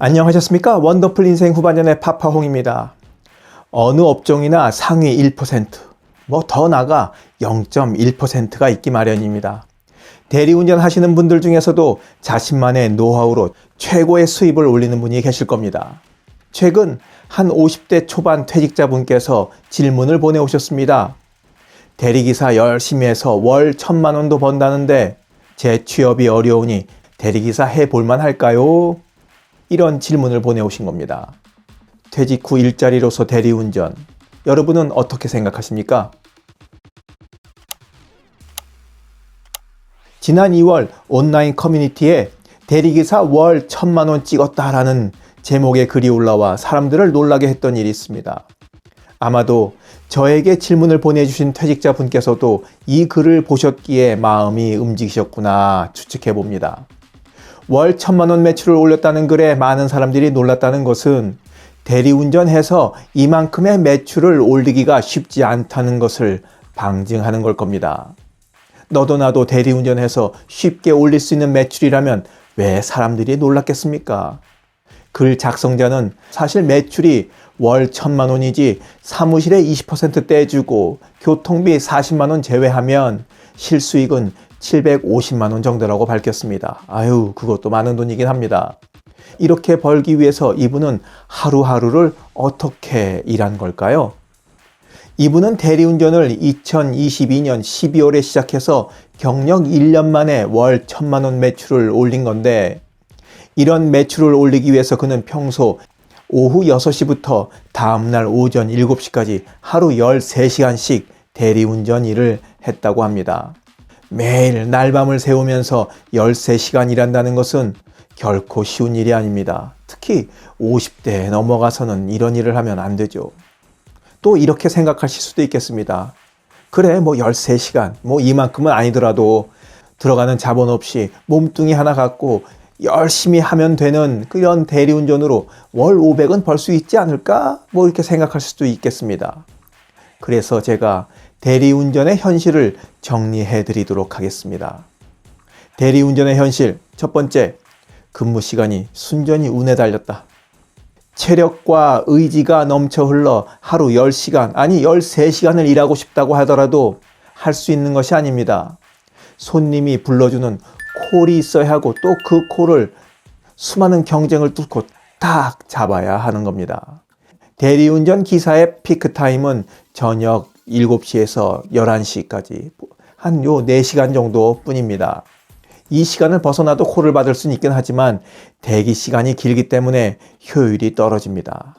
안녕하셨습니까? 원더풀 인생 후반전의 파파홍입니다. 어느 업종이나 상위 1%, 더 나아가 0.1%가 있기 마련입니다. 대리운전 하시는 분들 중에서도 자신만의 노하우로 최고의 수입을 올리는 분이 계실 겁니다. 최근 한 50대 초반 퇴직자분께서 질문을 보내오셨습니다. 대리기사 열심히 해서 월 1,000만 원도 번다는데 제 취업이 어려우니 대리기사 해볼만 할까요? 이런 질문을 보내오신 겁니다. 퇴직 후 일자리로서 대리운전, 여러분은 어떻게 생각하십니까? 지난 2월 온라인 커뮤니티에 대리기사 월 1,000만 원 찍었다라는 제목의 글이 올라와 사람들을 놀라게 했던 일이 있습니다. 아마도 저에게 질문을 보내주신 퇴직자분께서도 이 글을 보셨기에 마음이 움직이셨구나 추측해 봅니다. 월 1,000만 원 매출을 올렸다는 글에 많은 사람들이 놀랐다는 것은 대리운전해서 이만큼의 매출을 올리기가 쉽지 않다는 것을 방증하는 걸 겁니다. 너도 나도 대리운전해서 쉽게 올릴 수 있는 매출이라면 왜 사람들이 놀랐겠습니까? 글 작성자는 사실 매출이 월 1,000만 원이지 사무실에 20% 떼주고 교통비 40만 원 제외하면 실수익은 750만 원 정도라고 밝혔습니다. 그것도 많은 돈이긴 합니다. 이렇게 벌기 위해서 이분은 하루하루를 어떻게 일한 걸까요? 이분은 대리운전을 2022년 12월에 시작해서 경력 1년 만에 월 1,000만 원 매출을 올린 건데, 이런 매출을 올리기 위해서 그는 평소 오후 6시부터 다음날 오전 7시까지 하루 13시간씩 대리운전 일을 했다고 합니다. 매일 날밤을 새우면서 13시간 일한다는 것은 결코 쉬운 일이 아닙니다. 특히 50대에 넘어가서는 이런 일을 하면 안 되죠. 또 이렇게 생각하실 수도 있겠습니다. 그래, 13시간, 이만큼은 아니더라도 들어가는 자본 없이 몸뚱이 하나 갖고 열심히 하면 되는 그런 대리운전으로 월 500은 벌 수 있지 않을까? 이렇게 생각할 수도 있겠습니다. 그래서 제가 대리운전의 현실을 정리해 드리도록 하겠습니다. 대리운전의 현실, 첫 번째, 근무 시간이 순전히 운에 달렸다. 체력과 의지가 넘쳐 흘러 하루 10시간, 아니 13시간을 일하고 싶다고 하더라도 할 수 있는 것이 아닙니다. 손님이 불러주는 콜이 있어야 하고 또 그 콜을 수많은 경쟁을 뚫고 딱 잡아야 하는 겁니다. 대리운전 기사의 피크타임은 저녁 7시에서 11시까지 한 4시간 정도 뿐입니다. 이 시간을 벗어나도 콜을 받을 수는 있긴 하지만 대기 시간이 길기 때문에 효율이 떨어집니다.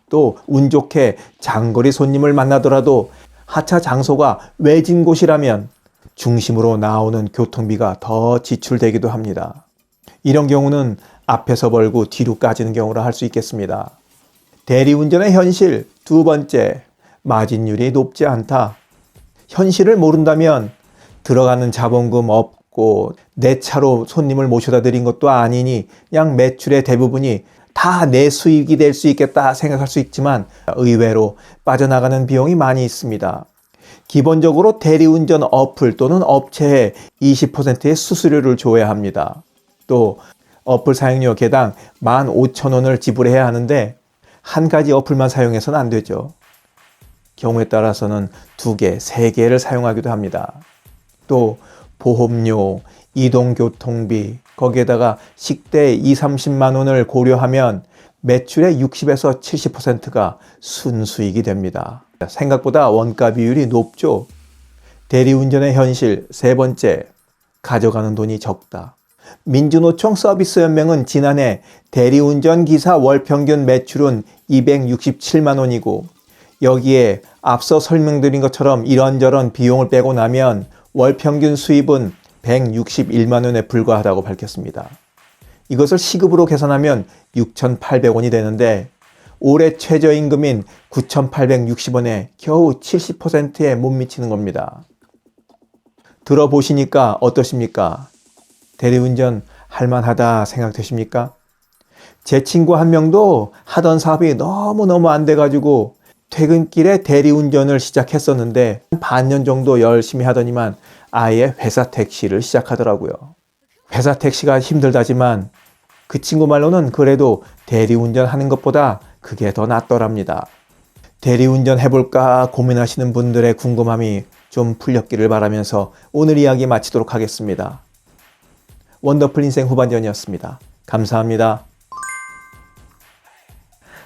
또 운 좋게 장거리 손님을 만나더라도 하차 장소가 외진 곳이라면 중심으로 나오는 교통비가 더 지출되기도 합니다. 이런 경우는 앞에서 벌고 뒤로 까지는 경우라 할 수 있겠습니다. 대리운전의 현실, 두 번째, 마진율이 높지 않다. 현실을 모른다면 들어가는 자본금 없고 내 차로 손님을 모셔다 드린 것도 아니니 그냥 매출의 대부분이 다 내 수익이 될 수 있겠다 생각할 수 있지만 의외로 빠져나가는 비용이 많이 있습니다. 기본적으로 대리운전 어플 또는 업체에 20%의 수수료를 줘야 합니다. 또 어플 사용료 개당 15,000원을 지불해야 하는데 한 가지 어플만 사용해서는 안 되죠. 경우에 따라서는 2개, 3개를 사용하기도 합니다. 또 보험료, 이동교통비, 거기에다가 식대 20-30만 원을 고려하면 매출의 60에서 70%가 순수익이 됩니다. 생각보다 원가 비율이 높죠. 대리운전의 현실, 세 번째, 가져가는 돈이 적다. 민주노총 서비스연맹은 지난해 대리운전 기사 월평균 매출은 267만 원이고 여기에 앞서 설명드린 것처럼 이런저런 비용을 빼고 나면 월평균 수입은 161만 원에 불과하다고 밝혔습니다. 이것을 시급으로 계산하면 6,800원이 되는데 올해 최저임금인 9,860원에 겨우 70%에 못 미치는 겁니다. 들어보시니까 어떠십니까? 대리운전 할만하다 생각되십니까? 제 친구 한 명도 하던 사업이 너무너무 안 돼가지고 퇴근길에 대리운전을 시작했었는데 반년 정도 열심히 하더니만 아예 회사 택시를 시작하더라고요. 회사 택시가 힘들다지만 그 친구 말로는 그래도 대리운전 하는 것보다 그게 더 낫더랍니다. 대리운전 해볼까 고민하시는 분들의 궁금함이 좀 풀렸기를 바라면서 오늘 이야기 마치도록 하겠습니다. 원더풀 인생 후반전이었습니다. 감사합니다.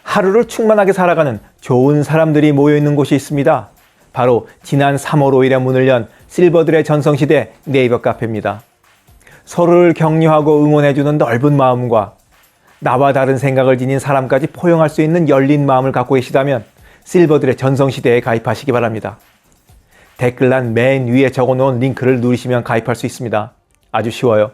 하루를 충만하게 살아가는 좋은 사람들이 모여있는 곳이 있습니다. 바로 지난 3월 5일에 문을 연 실버들의 전성시대 네이버 카페입니다. 서로를 격려하고 응원해주는 넓은 마음과 나와 다른 생각을 지닌 사람까지 포용할 수 있는 열린 마음을 갖고 계시다면 실버들의 전성시대에 가입하시기 바랍니다. 댓글란 맨 위에 적어놓은 링크를 누르시면 가입할 수 있습니다. 아주 쉬워요.